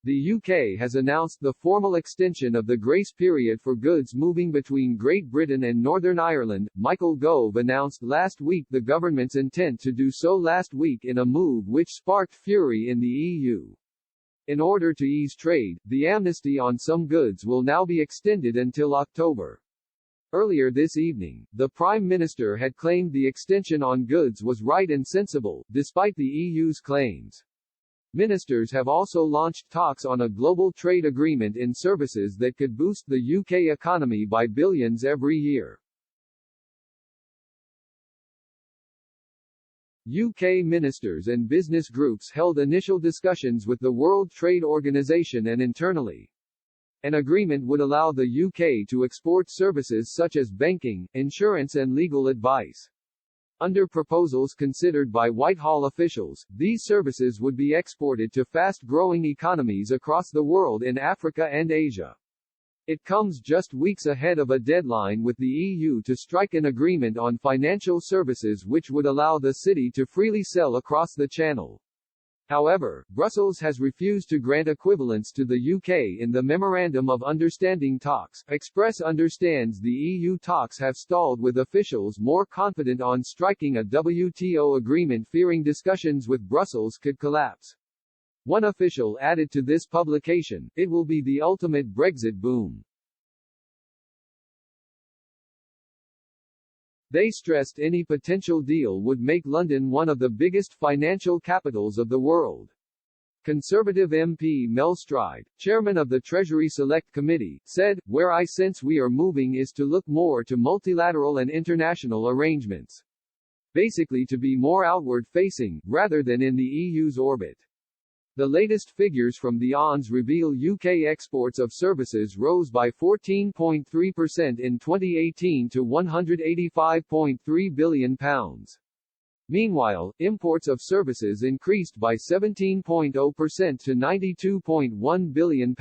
The UK has announced the formal extension of the grace period for goods moving between Great Britain and Northern Ireland. Michael Gove announced last week the government's intent to do so last week in a move which sparked fury in the EU. In order to ease trade, the amnesty on some goods will now be extended until October. Earlier this evening, the Prime Minister had claimed the extension on goods was right and sensible, despite the EU's claims. Ministers have also launched talks on a global trade agreement in services that could boost the UK economy by billions every year. UK ministers and business groups held initial discussions with the World Trade Organization and internally. An agreement would allow the UK to export services such as banking, insurance and legal advice. Under proposals considered by Whitehall officials, these services would be exported to fast-growing economies across the world in Africa and Asia. It comes just weeks ahead of a deadline with the EU to strike an agreement on financial services which would allow the city to freely sell across the Channel. However, Brussels has refused to grant equivalence to the UK in the Memorandum of Understanding talks. Express understands the EU talks have stalled with officials more confident on striking a WTO agreement fearing discussions with Brussels could collapse. One official added to this publication, "It will be the ultimate Brexit boom." They stressed any potential deal would make London one of the biggest financial capitals of the world. Conservative MP Mel Stride, chairman of the Treasury Select Committee, said, "Where I sense we are moving is to look more to multilateral and international arrangements. Basically to be more outward-facing, rather than in the EU's orbit." The latest figures from the ONS reveal UK exports of services rose by 14.3% in 2018 to £185.3 billion. Meanwhile, imports of services increased by 17.0% to £92.1 billion.